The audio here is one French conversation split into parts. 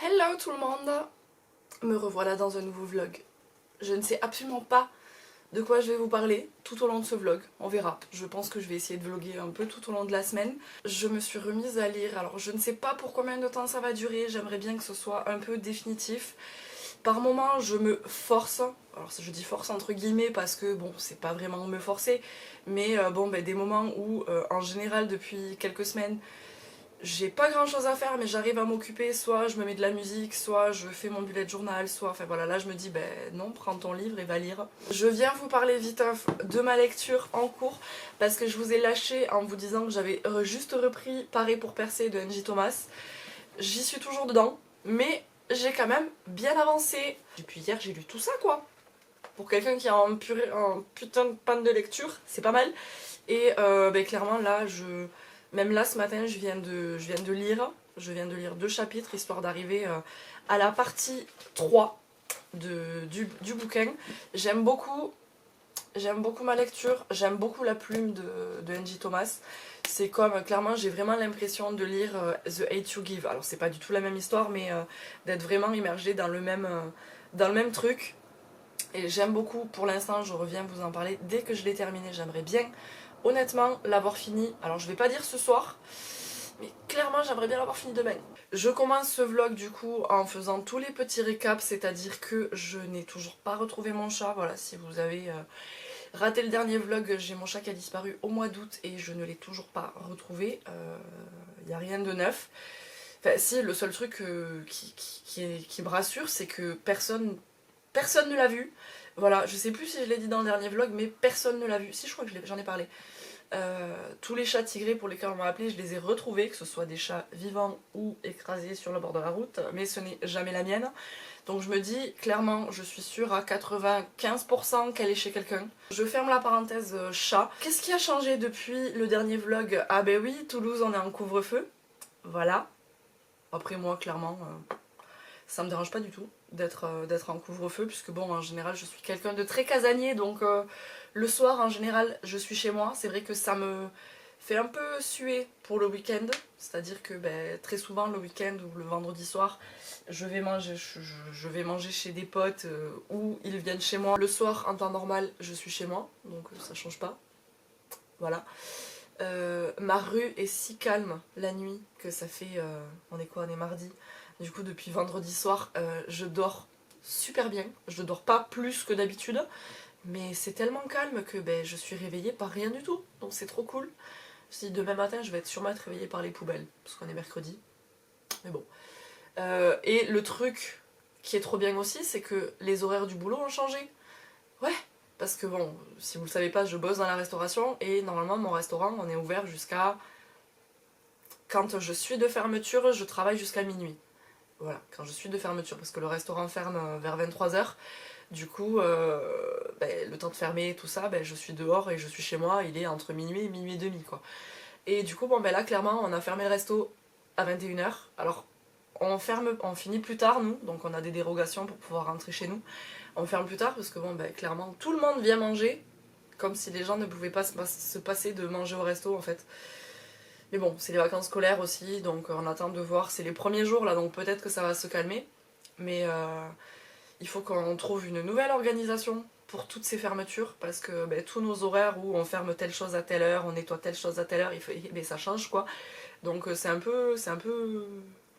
Hello tout le monde, me revoilà dans un nouveau vlog. Je ne sais absolument pas de quoi je vais vous parler tout au long de ce vlog, on verra. Je pense que je vais essayer de vlogger un peu tout au long de la semaine. Je me suis remise à lire, alors je ne sais pas pour combien de temps ça va durer, j'aimerais bien que ce soit un peu définitif. Par moments je me force, alors je dis force entre guillemets parce que bon c'est pas vraiment me forcer, mais des moments où en général depuis quelques semaines j'ai pas grand chose à faire mais j'arrive à m'occuper, soit je me mets de la musique, soit je fais mon bullet journal, soit enfin voilà, là je me dis ben non, prends ton livre et va lire. Je viens vous parler vite de ma lecture en cours parce que je vous ai lâché en vous disant que j'avais juste repris Parer pour percer de Angie Thomas. J'y suis toujours dedans mais j'ai quand même bien avancé. Depuis hier j'ai lu tout ça quoi. Pour quelqu'un qui a un putain de panne de lecture, c'est pas mal. Et clairement là même là ce matin je viens de lire 2 chapitres histoire d'arriver à la partie 3 du bouquin. J'aime beaucoup ma lecture, j'aime beaucoup la plume de Angie Thomas. C'est comme, clairement j'ai vraiment l'impression de lire The Hate You Give. Alors c'est pas du tout la même histoire mais d'être vraiment immergée dans le même truc. Et j'aime beaucoup, pour l'instant je reviens vous en parler dès que je l'ai terminé. J'aimerais bien honnêtement l'avoir fini, alors je vais pas dire ce soir, mais clairement j'aimerais bien l'avoir fini demain. Je commence ce vlog du coup en faisant tous les petits récaps, c'est-à-dire que je n'ai toujours pas retrouvé mon chat. Voilà, si vous avez raté le dernier vlog, j'ai mon chat qui a disparu au mois d'août et je ne l'ai toujours pas retrouvé. Il n'y a rien de neuf. Enfin si, le seul truc qui me rassure, c'est que personne ne l'a vu. Voilà, je sais plus si je l'ai dit dans le dernier vlog, mais personne ne l'a vu. Si, je crois que j'en ai parlé. Tous les chats tigrés pour lesquels on m'a appelé, je les ai retrouvés, que ce soit des chats vivants ou écrasés sur le bord de la route, mais ce n'est jamais la mienne. Donc je me dis, clairement, je suis sûre à 95% qu'elle est chez quelqu'un. Je ferme la parenthèse chat. Qu'est-ce qui a changé depuis le dernier vlog? Ah ben oui, Toulouse, on est en couvre-feu. Voilà. Après moi, clairement, ça me dérange pas du tout d'être en couvre-feu, puisque bon, en général, je suis quelqu'un de très casanier, donc le soir, en général, je suis chez moi. C'est vrai que ça me fait un peu suer pour le week-end, c'est-à-dire que très souvent, le week-end ou le vendredi soir, je vais manger chez des potes ou ils viennent chez moi. Le soir, en temps normal, je suis chez moi, donc ça change pas. Voilà. Ma rue est si calme la nuit que ça fait... on est quoi? On est mardi. Du coup, depuis vendredi soir, je dors super bien. Je ne dors pas plus que d'habitude. Mais c'est tellement calme que je suis réveillée par rien du tout. Donc c'est trop cool. Si demain matin, je vais être sûrement réveillée par les poubelles. Parce qu'on est mercredi. Mais bon. Et le truc qui est trop bien aussi, c'est que les horaires du boulot ont changé. Ouais, parce que bon, si vous le savez pas, je bosse dans la restauration et normalement mon restaurant, on est ouvert jusqu'à... Quand je suis de fermeture, je travaille jusqu'à minuit. Voilà, quand je suis de fermeture, parce que le restaurant ferme vers 23h. Du coup, le temps de fermer tout ça, je suis dehors et je suis chez moi, il est entre minuit et minuit et demi quoi. Et du coup, là clairement, on a fermé le resto à 21h. Alors, on finit plus tard nous, donc on a des dérogations pour pouvoir rentrer chez nous. On ferme plus tard parce que clairement, tout le monde vient manger, comme si les gens ne pouvaient pas se passer de manger au resto en fait. Mais bon, c'est les vacances scolaires aussi, donc on attend de voir. C'est les premiers jours là, donc peut-être que ça va se calmer. Mais il faut qu'on trouve une nouvelle organisation pour toutes ces fermetures, parce que tous nos horaires où on ferme telle chose à telle heure, on nettoie telle chose à telle heure, ça change quoi. Donc c'est un peu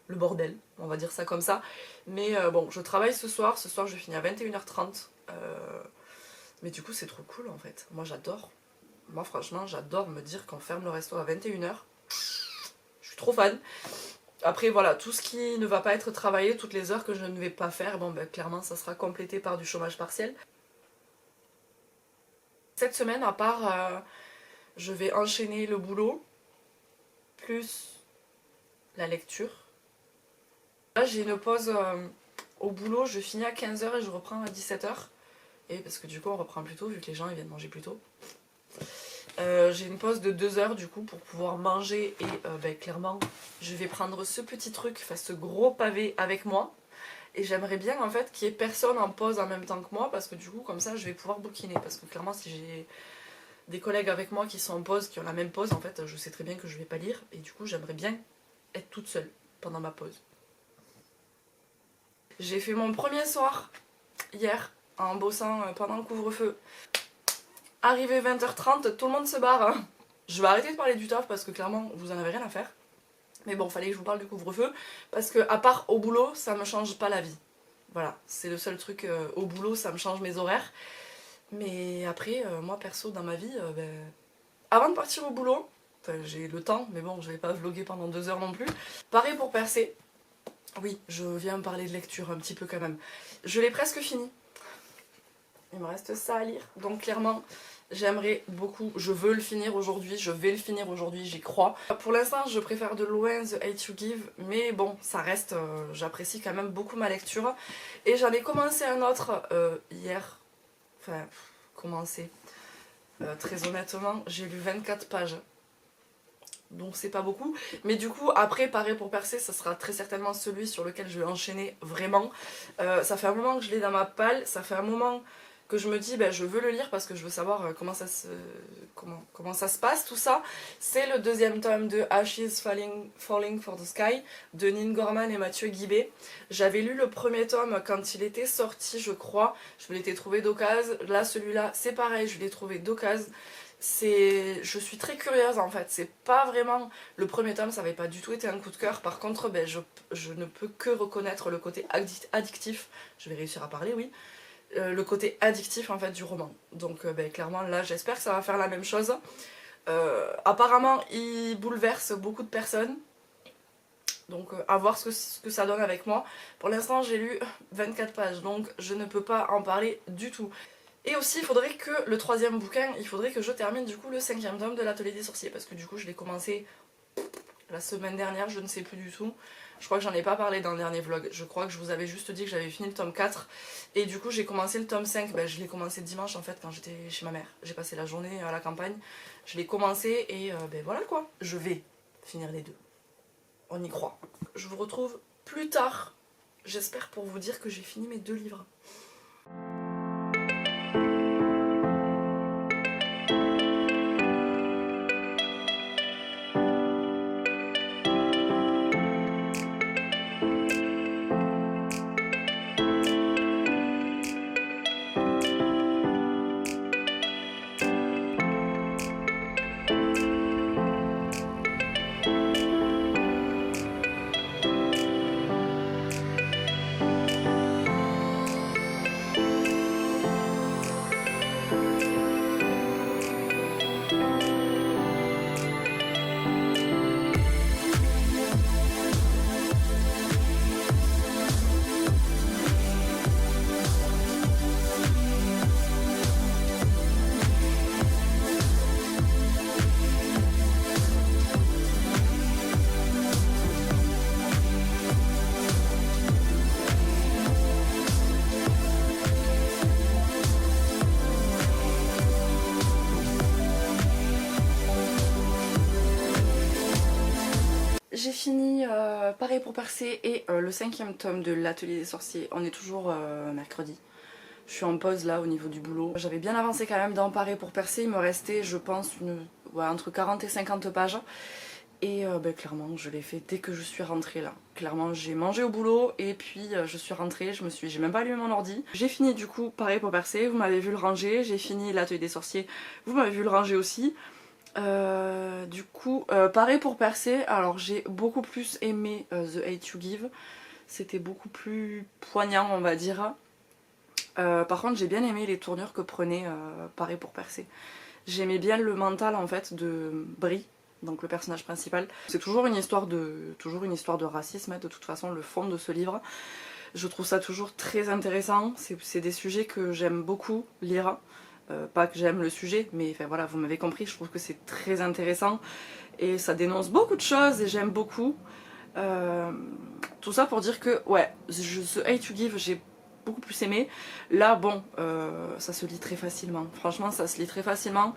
le bordel, on va dire ça comme ça. Mais bon, je travaille ce soir je finis à 21h30. Mais du coup c'est trop cool en fait, moi j'adore. Moi franchement j'adore me dire qu'on ferme le resto à 21h. Je suis trop fan. Après voilà, tout ce qui ne va pas être travaillé, toutes les heures que je ne vais pas faire, clairement ça sera complété par du chômage partiel. Cette semaine, à part, je vais enchaîner le boulot, plus la lecture. Là j'ai une pause au boulot, je finis à 15h et je reprends à 17h. Et parce que du coup on reprend plus tôt vu que les gens ils viennent manger plus tôt. J'ai une pause de 2 heures du coup pour pouvoir manger et clairement je vais prendre ce petit truc, enfin ce gros pavé avec moi. Et j'aimerais bien en fait qu'il y ait personne en pause en même temps que moi parce que du coup comme ça je vais pouvoir bouquiner. Parce que clairement si j'ai des collègues avec moi qui sont en pause, qui ont la même pause, en fait je sais très bien que je vais pas lire. Et du coup j'aimerais bien être toute seule pendant ma pause. J'ai fait mon premier soir hier en bossant pendant le couvre-feu. Arrivé 20h30, tout le monde se barre. Je vais arrêter de parler du taf parce que clairement vous en avez rien à faire. Mais bon, fallait que je vous parle du couvre-feu parce que à part au boulot, ça me change pas la vie. Voilà, c'est le seul truc au boulot, ça me change mes horaires. Mais après, moi perso dans ma vie, avant de partir au boulot, j'ai le temps, mais bon, je vais pas vlogger pendant 2 heures non plus. Pareil pour percer. Oui, je viens parler de lecture un petit peu quand même. Je l'ai presque fini. Il me reste ça à lire. Donc clairement, j'aimerais beaucoup, je veux le finir aujourd'hui, je vais le finir aujourd'hui, j'y crois. Pour l'instant, je préfère de loin The Hate You Give, mais bon, ça reste, j'apprécie quand même beaucoup ma lecture. Et j'en ai commencé un autre hier. Enfin, commencé. Très honnêtement, j'ai lu 24 pages. Donc c'est pas beaucoup, mais du coup après pareil pour percer, ça sera très certainement celui sur lequel je vais enchaîner vraiment. Ça fait un moment que je l'ai dans ma palle, ça fait un moment que je me dis je veux le lire parce que je veux savoir comment ça se passe tout ça. C'est le deuxième tome de Ashes Falling for the Sky de Nin Gorman et Mathieu Guibé. J'avais lu le premier tome quand il était sorti je crois, je me l'étais trouvé d'occasion. Là celui-là c'est pareil, je l'ai trouvé d'occasion. Je suis très curieuse en fait, c'est pas vraiment, le premier tome ça avait pas du tout été un coup de cœur, par contre je ne peux que reconnaître le côté addictif, je vais réussir à parler oui, le côté addictif en fait du roman, donc clairement là j'espère que ça va faire la même chose. Apparemment il bouleverse beaucoup de personnes, donc à voir ce que ça donne avec moi. Pour l'instant j'ai lu 24 pages donc je ne peux pas en parler du tout. Et aussi il faudrait que le troisième bouquin, il faudrait que je termine du coup le 5e tome de l'Atelier des Sorciers, parce que du coup je l'ai commencé la semaine dernière, je ne sais plus du tout. Je crois que j'en ai pas parlé dans le dernier vlog, je crois que je vous avais juste dit que j'avais fini le tome 4. Et du coup j'ai commencé le tome 5, je l'ai commencé dimanche en fait quand j'étais chez ma mère. J'ai passé la journée à la campagne, je l'ai commencé et voilà quoi. Je vais finir les deux, on y croit. Je vous retrouve plus tard, j'espère pour vous dire que j'ai fini mes 2 livres. J'ai fini pareil pour percer et le 5e tome de l'Atelier des Sorciers. On est toujours mercredi. Je suis en pause là au niveau du boulot. J'avais bien avancé quand même dans pareil pour percer. Il me restait je pense entre 40 et 50 pages. Et clairement je l'ai fait dès que je suis rentrée là. Clairement j'ai mangé au boulot et puis je suis rentrée, j'ai même pas allumé mon ordi. J'ai fini du coup pareil pour percer, vous m'avez vu le ranger. J'ai fini l'Atelier des Sorciers, vous m'avez vu le ranger aussi. Du coup, pareil pour percer, alors j'ai beaucoup plus aimé The Hate You Give, c'était beaucoup plus poignant on va dire. Par contre j'ai bien aimé les tournures que prenait pareil pour percer. J'aimais bien le mental en fait de Brie, donc le personnage principal. C'est toujours une histoire de racisme hein, de toute façon le fond de ce livre. Je trouve ça toujours très intéressant, c'est des sujets que j'aime beaucoup lire. Pas que j'aime le sujet, mais enfin voilà, vous m'avez compris, je trouve que c'est très intéressant et ça dénonce beaucoup de choses et j'aime beaucoup. Tout ça pour dire que ouais, ce Hate You Give j'ai beaucoup plus aimé. Là bon, ça se lit très facilement, franchement ça se lit très facilement.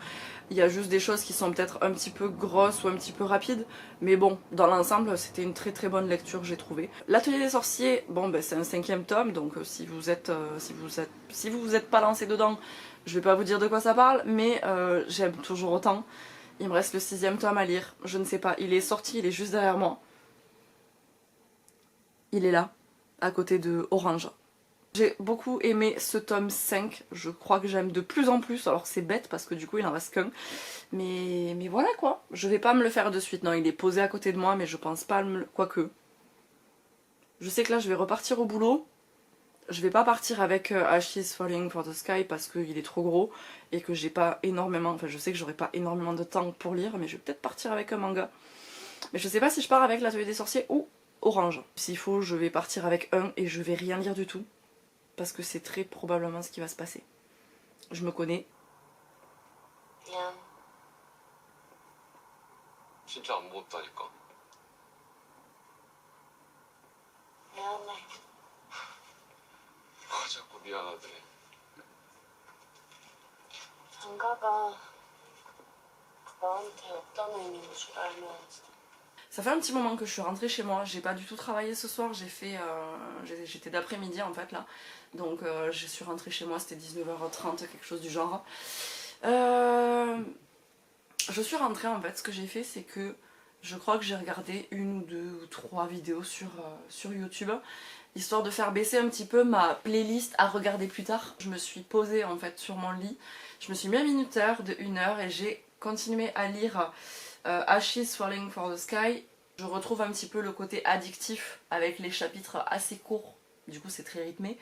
Il y a juste des choses qui sont peut-être un petit peu grosses ou un petit peu rapides, mais bon, dans l'ensemble c'était une très très bonne lecture j'ai trouvé. L'Atelier des Sorciers, bon c'est un 5e tome, donc si vous vous êtes pas lancé dedans, je vais pas vous dire de quoi ça parle, mais j'aime toujours autant. Il me reste le 6e tome à lire, je ne sais pas, il est sorti, il est juste derrière moi. Il est là. à côté de Orange. J'ai beaucoup aimé ce tome 5, je crois que j'aime de plus en plus, alors c'est bête parce que du coup il en reste qu'un. Mais voilà quoi, je vais pas me le faire de suite, non il est posé à côté de moi mais je pense pas me le... Quoique. Je sais que là je vais repartir au boulot, je vais pas partir avec Ashes Falling for the Sky parce qu'il est trop gros et que j'ai pas énormément, enfin je sais que j'aurai pas énormément de temps pour lire mais je vais peut-être partir avec un manga. Mais je sais pas si je pars avec l'Atelier des Sorciers ou Orange. S'il faut je vais partir avec un et je vais rien lire du tout. Parce que c'est très probablement ce qui va se passer. Je me connais. 미안. 진짜 안 먹었다니까. 미안해. 자꾸 미안하대. 장가가 너한테 어떤 의미인 줄 알면. Ça fait un petit moment que je suis rentrée chez moi, j'ai pas du tout travaillé ce soir, j'étais d'après-midi en fait là, donc je suis rentrée chez moi, c'était 19h30, quelque chose du genre. Je suis rentrée en fait, ce que j'ai fait c'est que je crois que j'ai regardé une ou deux ou trois vidéos sur YouTube, histoire de faire baisser un petit peu ma playlist à regarder plus tard. Je me suis posée en fait sur mon lit, je me suis mis un minuteur de 1 heure et j'ai continué à lire Ashes Falling for the Sky. Je retrouve un petit peu le côté addictif avec les chapitres assez courts, du coup c'est très rythmé,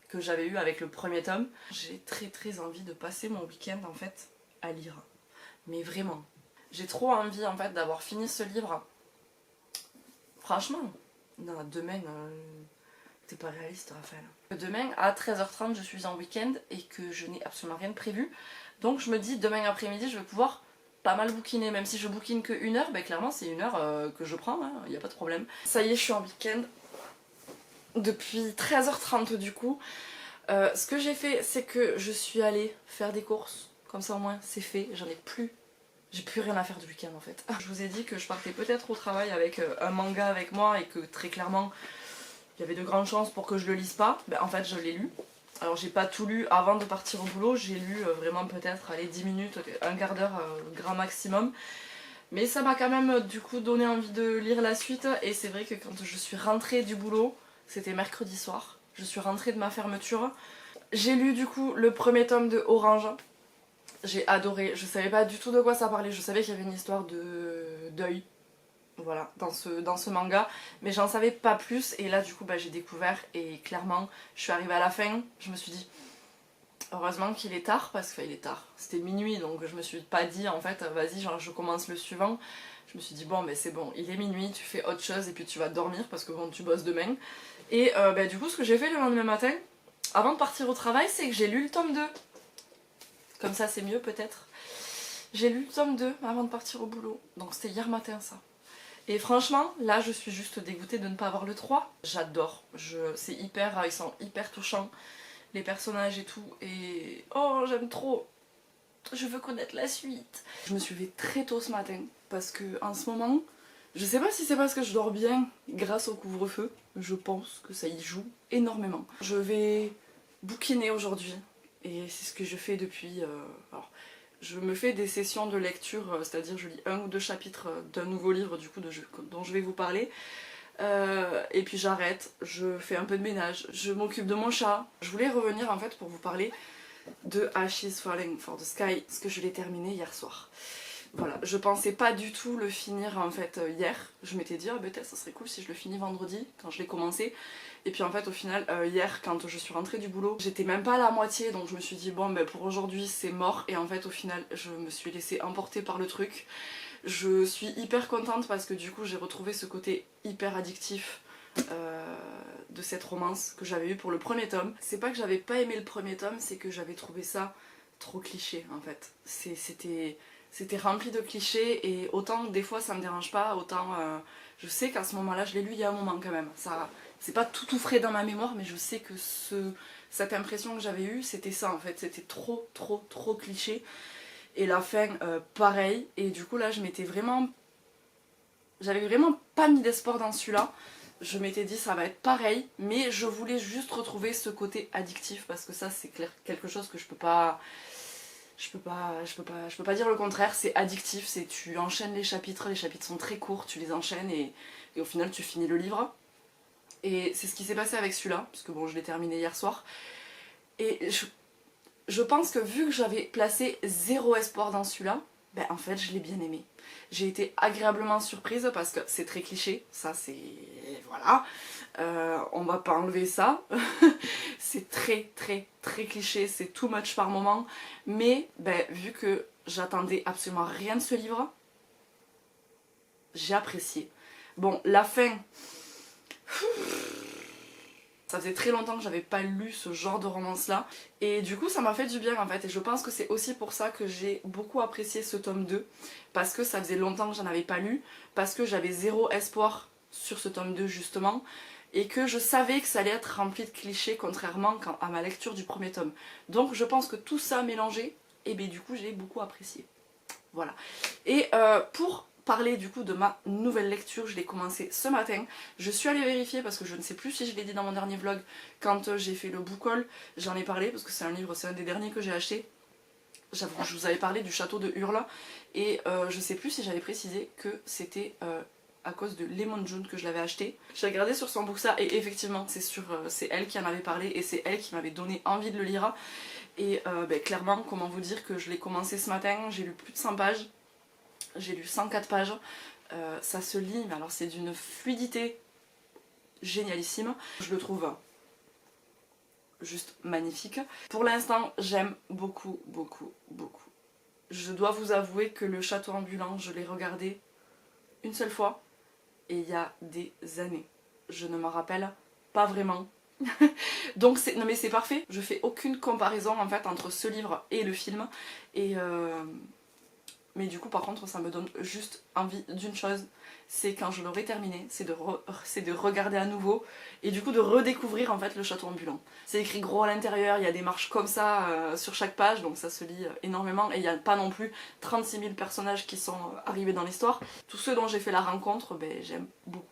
que j'avais eu avec le premier tome. J'ai très envie de passer mon week-end en fait à lire, mais vraiment. J'ai trop envie en fait d'avoir fini ce livre. Franchement, non, demain, t'es pas réaliste Raphaël. Demain à 13h30 je suis en week-end et que je n'ai absolument rien de prévu. Donc je me dis demain après-midi je vais pouvoir pas mal bouquiner, même si je bouquine que 1 heure, ben clairement c'est 1 heure que je prends, il n'y a pas de problème. Ça y est, je suis en week-end depuis 13h30 du coup. Ce que j'ai fait, c'est que je suis allée faire des courses, comme ça au moins c'est fait, j'en ai plus. J'ai plus rien à faire du week-end en fait. Je vous ai dit que je partais peut-être au travail avec un manga avec moi et que très clairement il y avait de grandes chances pour que je le lise pas. Ben, en fait je l'ai lu. Alors j'ai pas tout lu avant de partir au boulot, j'ai lu vraiment peut-être 10 minutes, un quart d'heure grand maximum. Mais ça m'a quand même du coup donné envie de lire la suite et c'est vrai que quand je suis rentrée du boulot, c'était mercredi soir, je suis rentrée de ma fermeture. J'ai lu du coup le premier tome de Orange, j'ai adoré, je savais pas du tout de quoi ça parlait, je savais qu'il y avait une histoire de deuil. Voilà, dans ce manga, mais j'en savais pas plus et là du coup bah, j'ai découvert et clairement je suis arrivée à la fin, je me suis dit heureusement qu'il est tard parce qu'il est tard, c'était minuit donc je me suis pas dit en fait vas-y genre je commence le suivant, je me suis dit bon mais c'est bon, il est minuit, tu fais autre chose et puis tu vas dormir parce que bon tu bosses demain et bah, du coup ce que j'ai fait le lendemain matin avant de partir au travail c'est que j'ai lu le tome 2, comme ça c'est mieux peut-être, j'ai lu le tome 2 avant de partir au boulot, donc c'était hier matin ça. Et franchement, là je suis juste dégoûtée de ne pas avoir le 3. J'adore, c'est hyper, ils sont hyper touchants, les personnages et tout, et oh j'aime trop, je veux connaître la suite. Je me suis levée très tôt ce matin, parce que en ce moment, je sais pas si c'est parce que je dors bien grâce au couvre-feu, je pense que ça y joue énormément. Je vais bouquiner aujourd'hui, et c'est ce que je fais depuis... alors, je me fais des sessions de lecture, c'est-à-dire je lis 1 ou 2 chapitres d'un nouveau livre du coup dont je vais vous parler. Et puis j'arrête, je fais un peu de ménage, je m'occupe de mon chat. Je voulais revenir en fait pour vous parler de Ashes Falling for the Sky, parce que je l'ai terminé hier soir. Voilà, je pensais pas du tout le finir en fait hier. Je m'étais dit, ah peut-être ça serait cool si je le finis vendredi, quand je l'ai commencé. Et puis en fait au final, hier quand je suis rentrée du boulot, j'étais même pas à la moitié, donc je me suis dit bon ben pour aujourd'hui c'est mort. Et en fait au final je me suis laissée emporter par le truc. Je suis hyper contente parce que du coup j'ai retrouvé ce côté hyper addictif de cette romance que j'avais eu pour le premier tome. C'est pas que j'avais pas aimé le premier tome, c'est que j'avais trouvé ça trop cliché en fait. C'était rempli de clichés et autant des fois ça me dérange pas, autant je sais qu'à ce moment-là, je l'ai lu il y a un moment quand même. Ça, c'est pas tout frais dans ma mémoire, mais je sais que cette impression que j'avais eue, c'était ça en fait. C'était trop cliché. Et la fin, pareil. Et du coup là, j'avais vraiment pas mis d'espoir dans celui-là. Je m'étais dit ça va être pareil, mais je voulais juste retrouver ce côté addictif parce que ça c'est quelque chose que je peux pas dire le contraire, c'est addictif, c'est tu enchaînes les chapitres sont très courts, tu les enchaînes et au final tu finis le livre. Et c'est ce qui s'est passé avec celui-là, parce que bon, je l'ai terminé hier soir. Et je pense que vu que j'avais placé zéro espoir dans celui-là, ben en fait je l'ai bien aimé. J'ai été agréablement surprise parce que c'est très cliché, ça c'est... voilà, on va pas enlever ça. C'est très très très cliché, c'est too much par moment. Mais ben, vu que j'attendais absolument rien de ce livre, j'ai apprécié. Bon, la fin... Ça faisait très longtemps que j'avais pas lu ce genre de romance là et du coup ça m'a fait du bien en fait et je pense que c'est aussi pour ça que j'ai beaucoup apprécié ce tome 2 parce que ça faisait longtemps que j'en avais pas lu, parce que j'avais zéro espoir sur ce tome 2 justement et que je savais que ça allait être rempli de clichés contrairement à ma lecture du premier tome. Donc je pense que tout ça mélangé et bien du coup j'ai beaucoup apprécié. Voilà. Et pour parler du coup de ma nouvelle lecture, je l'ai commencé ce matin. Je suis allée vérifier parce que je ne sais plus si je l'ai dit dans mon dernier vlog quand j'ai fait le book haul. J'en ai parlé parce que c'est un livre, c'est un des derniers que j'ai acheté. J'avoue, je vous avais parlé du château de Hurle et je sais plus si j'avais précisé que c'était à cause de Lemon June que je l'avais acheté. J'ai regardé sur son Booksa et effectivement c'est elle qui en avait parlé et c'est elle qui m'avait donné envie de le lire. Et ben, clairement, comment vous dire que je l'ai commencé ce matin, j'ai lu plus de 100 pages. J'ai lu 104 pages, ça se lit, mais alors c'est d'une fluidité génialissime. Je le trouve juste magnifique. Pour l'instant, j'aime beaucoup, beaucoup, beaucoup. Je dois vous avouer que le château ambulant, je l'ai regardé une seule fois, et il y a des années. Je ne m'en rappelle pas vraiment. Donc non mais c'est parfait, je fais aucune comparaison en fait entre ce livre et le film, et... mais du coup par contre ça me donne juste envie d'une chose, c'est quand je l'aurai terminé, c'est de regarder à nouveau et du coup de redécouvrir en fait le château ambulant. C'est écrit gros à l'intérieur, il y a des marches comme ça sur chaque page, donc ça se lit énormément et il n'y a pas non plus 36 000 personnages qui sont arrivés dans l'histoire. Tous ceux dont j'ai fait la rencontre, ben, j'aime beaucoup.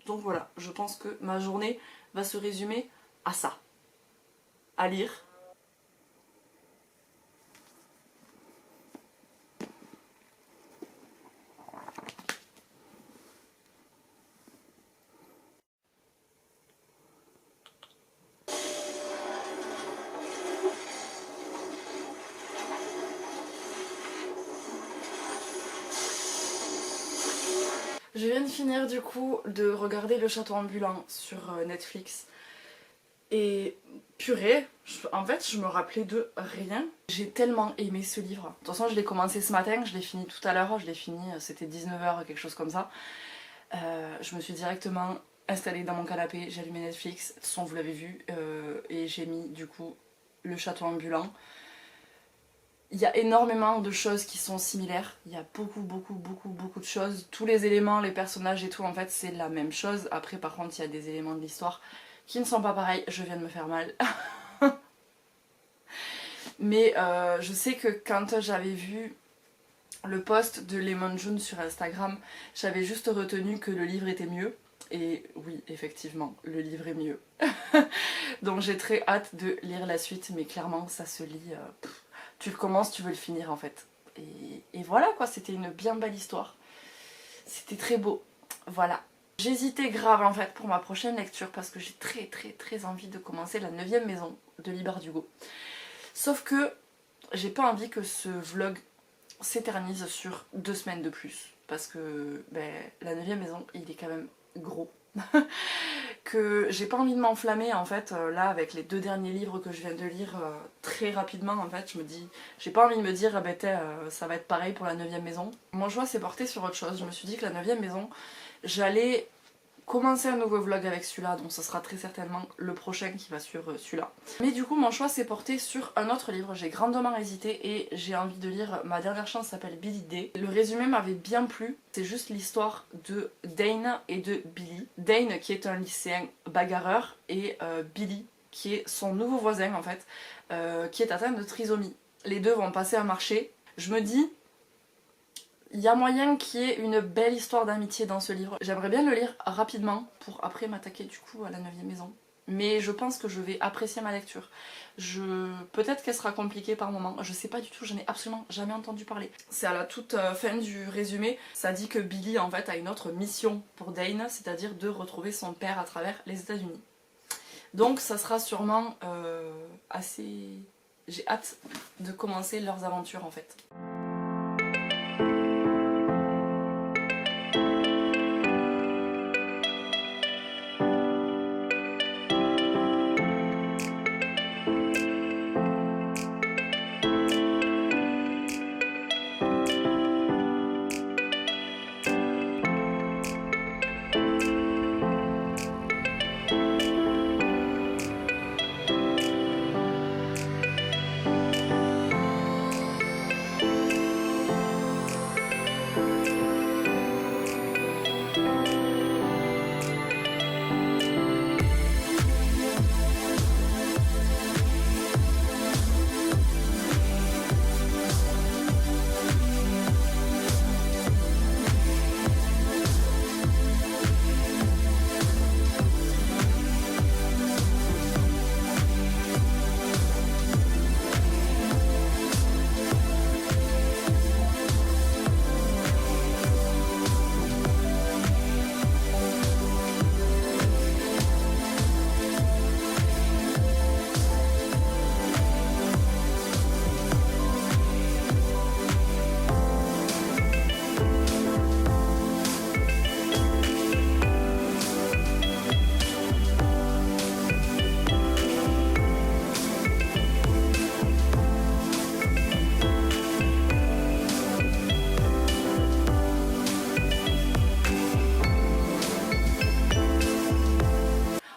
Donc voilà, je pense que ma journée va se résumer à ça. À lire. Je viens de finir du coup de regarder Le Château Ambulant sur Netflix et purée, en fait je me rappelais de rien. J'ai tellement aimé ce livre. De toute façon je l'ai commencé ce matin, je l'ai fini tout à l'heure, je l'ai fini, c'était 19h quelque chose comme ça. Je me suis directement installée dans mon canapé, j'ai allumé Netflix, de toute façon vous l'avez vu, et j'ai mis du coup Le Château Ambulant. Il y a énormément de choses qui sont similaires, il y a beaucoup de choses. Tous les éléments, les personnages et tout, en fait, c'est la même chose. Après, par contre, il y a des éléments de l'histoire qui ne sont pas pareils. Je viens de me faire mal. Mais je sais que quand j'avais vu le post de Lemon June sur Instagram, j'avais juste retenu que le livre était mieux. Et oui, effectivement, le livre est mieux. Donc j'ai très hâte de lire la suite, mais clairement, ça se lit... tu le commences, tu veux le finir en fait. Et voilà quoi, c'était une bien belle histoire. C'était très beau. Voilà. J'hésitais grave en fait pour ma prochaine lecture parce que j'ai très envie de commencer la 9e maison de Lee Bardugo. Sauf que j'ai pas envie que ce vlog s'éternise sur 2 semaines de plus. Parce que ben, la 9e maison, il est quand même gros. Que j'ai pas envie de m'enflammer en fait là avec les 2 derniers livres que je viens de lire très rapidement en fait. Je me dis, j'ai pas envie de me dire ça va être pareil pour la 9e maison. Mon choix s'est porté sur autre chose. Je me suis dit que la 9e maison, j'allais commencer un nouveau vlog avec celui-là, donc ce sera très certainement le prochain qui va suivre celui-là. Mais du coup mon choix s'est porté sur un autre livre, j'ai grandement hésité et j'ai envie de lire Ma dernière chance, s'appelle Billy Day. Le résumé m'avait bien plu, c'est juste l'histoire de Dane et de Billy. Dane qui est un lycéen bagarreur et Billy qui est son nouveau voisin en fait, qui est atteint de trisomie. Les deux vont passer un marché. Je me dis, il y a moyen qu'il y ait une belle histoire d'amitié dans ce livre. J'aimerais bien le lire rapidement pour après m'attaquer du coup à la 9e maison. mais je pense que je vais apprécier ma lecture. Peut-être qu'elle sera compliquée par moments, je sais pas du tout, je n'ai absolument jamais entendu parler. C'est à la toute fin du résumé, ça dit que Billy en fait a une autre mission pour Dane, c'est-à-dire de retrouver son père à travers les États-Unis. Donc ça sera sûrement assez... J'ai hâte de commencer leurs aventures en fait.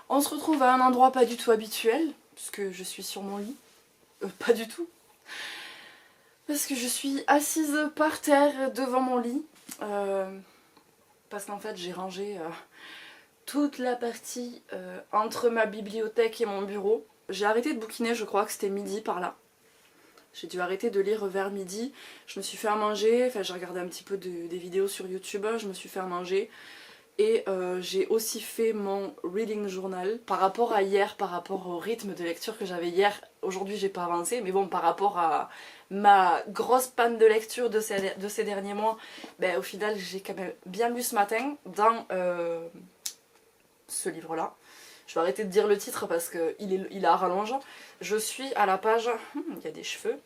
On se retrouve à un endroit pas du tout habituel, puisque je suis sur mon lit. Pas du tout. Parce que je suis assise par terre devant mon lit. Parce qu'en fait j'ai rangé toute la partie entre ma bibliothèque et mon bureau. J'ai arrêté de bouquiner, je crois que c'était midi par là. J'ai dû arrêter de lire vers midi. Je me suis fait à manger, enfin j'ai regardé un petit peu des vidéos sur YouTube, je me suis fait à manger. Et j'ai aussi fait mon reading journal par rapport à hier, par rapport au rythme de lecture que j'avais hier. Aujourd'hui j'ai pas avancé, mais bon, par rapport à ma grosse panne de lecture de ces derniers mois, ben, au final j'ai quand même bien lu ce matin dans ce livre là. Je vais arrêter de dire le titre parce qu'il est à rallonge. Je suis à la page... il y a des cheveux.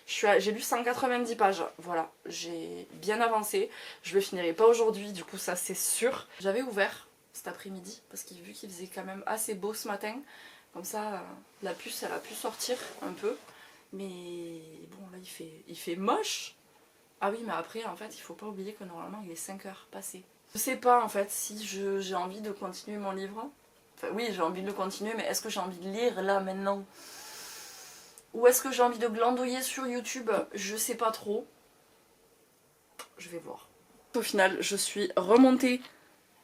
J'ai lu 190 pages, voilà, j'ai bien avancé, je le finirai pas aujourd'hui, du coup ça c'est sûr. J'avais ouvert cet après-midi, parce que vu qu'il faisait quand même assez beau ce matin, comme ça la puce elle a pu sortir un peu, mais bon là il fait moche. Ah oui, mais après en fait il faut pas oublier que normalement il est 5 heures passées. Je sais pas en fait si j'ai envie de continuer mon livre, enfin oui j'ai envie de le continuer, mais est-ce que j'ai envie de lire là maintenant ? Ou est-ce que j'ai envie de glandouiller sur YouTube? Je sais pas trop. Je vais voir. Au final, je suis remontée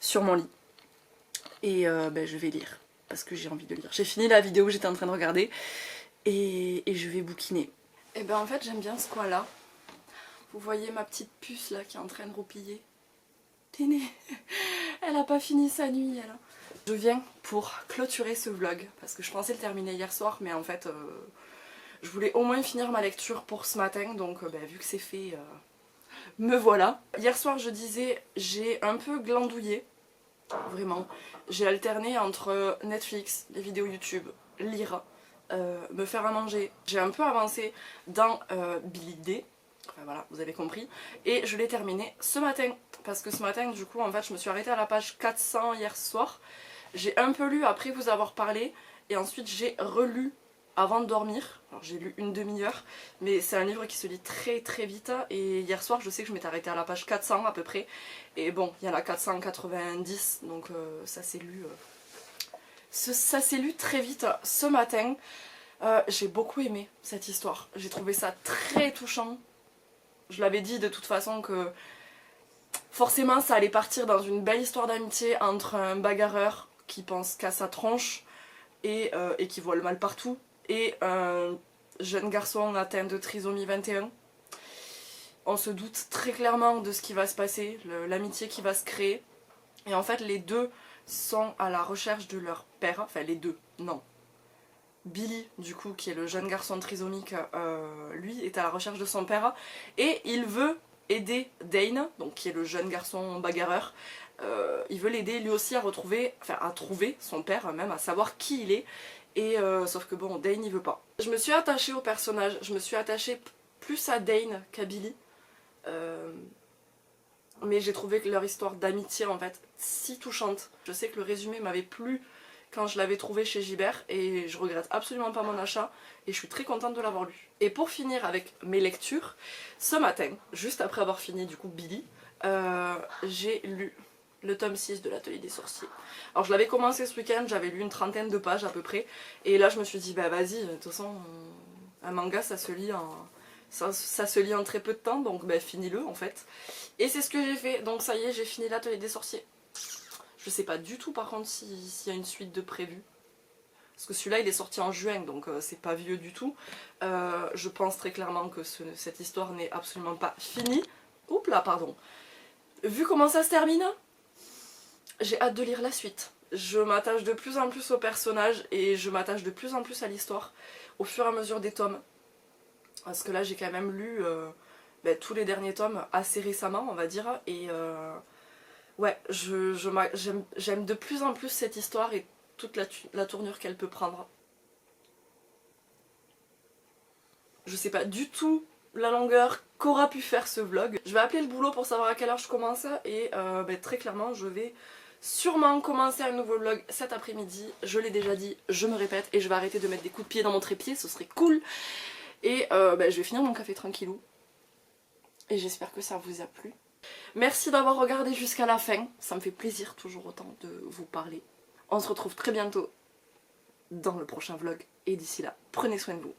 sur mon lit. Et ben, je vais lire. Parce que j'ai envie de lire. J'ai fini la vidéo que j'étais en train de regarder. Et je vais bouquiner. Et ben en fait, j'aime bien ce coin-là. Vous voyez ma petite puce là qui est en train de roupiller. Téné. Elle a pas fini sa nuit, elle. Je viens pour clôturer ce vlog. Parce que je pensais le terminer hier soir. Mais en fait... je voulais au moins finir ma lecture pour ce matin, donc bah, vu que c'est fait, me voilà. Hier soir je disais, j'ai un peu glandouillé, vraiment. J'ai alterné entre Netflix, les vidéos YouTube, lire, me faire à manger. J'ai un peu avancé dans Billy D, enfin voilà, vous avez compris. Et je l'ai terminé ce matin, parce que ce matin du coup en fait je me suis arrêtée à la page 400 hier soir. J'ai un peu lu après vous avoir parlé, et ensuite j'ai relu avant de dormir. Alors j'ai lu une demi-heure, mais c'est un livre qui se lit très très vite, et hier soir je sais que je m'étais arrêtée à la page 400 à peu près, et bon, il y en a 490, donc ça s'est lu très vite ce matin. J'ai beaucoup aimé cette histoire, j'ai trouvé ça très touchant. Je l'avais dit de toute façon que forcément ça allait partir dans une belle histoire d'amitié entre un bagarreur qui pense qu'à sa tronche et qui voit le mal partout, et un jeune garçon atteint de trisomie 21. On se doute très clairement de ce qui va se passer, l'amitié qui va se créer. Et en fait les deux sont à la recherche de leur père, enfin les deux, non. Billy, du coup, qui est le jeune garçon trisomique, lui est à la recherche de son père et il veut aider Dane, donc qui est le jeune garçon bagarreur. Il veut l'aider lui aussi à retrouver, enfin à trouver son père, même à savoir qui il est. Et sauf que bon, Dane il veut pas. Je me suis attachée au personnage, je me suis attachée plus à Dane qu'à Billy. Mais j'ai trouvé que leur histoire d'amitié en fait si touchante. Je sais que le résumé m'avait plu quand je l'avais trouvé chez Gibert et je regrette absolument pas mon achat et je suis très contente de l'avoir lu. Et pour finir avec mes lectures, ce matin, juste après avoir fini du coup Billy, j'ai lu le tome 6 de l'Atelier des Sorciers. Alors je l'avais commencé ce week-end, j'avais lu une trentaine de pages à peu près et là je me suis dit bah vas-y, de toute façon un manga ça se lit en... Ça se lit en très peu de temps, donc bah, finis-le en fait. Et c'est ce que j'ai fait, donc ça y est, j'ai fini l'Atelier des Sorciers. Je sais pas du tout par contre s'il y a une suite de prévu. Parce que celui-là il est sorti en juin, donc c'est pas vieux du tout. Je pense très clairement que cette histoire n'est absolument pas finie. Oups là, pardon. Vu comment ça se termine, j'ai hâte de lire la suite. Je m'attache de plus en plus au personnage et je m'attache de plus en plus à l'histoire au fur et à mesure des tomes. Parce que là j'ai quand même lu tous les derniers tomes assez récemment on va dire et ouais j'aime de plus en plus cette histoire et toute la tournure qu'elle peut prendre. Je sais pas du tout la longueur qu'aura pu faire ce vlog. Je vais appeler le boulot pour savoir à quelle heure je commence et très clairement je vais sûrement commencer un nouveau vlog cet après-midi. Je l'ai déjà dit, je me répète et je vais arrêter de mettre des coups de pied dans mon trépied, ce serait cool. Et je vais finir mon café tranquillou. Et j'espère que ça vous a plu. Merci d'avoir regardé jusqu'à la fin. Ça me fait plaisir toujours autant de vous parler. On se retrouve très bientôt dans le prochain vlog. Et d'ici là, prenez soin de vous.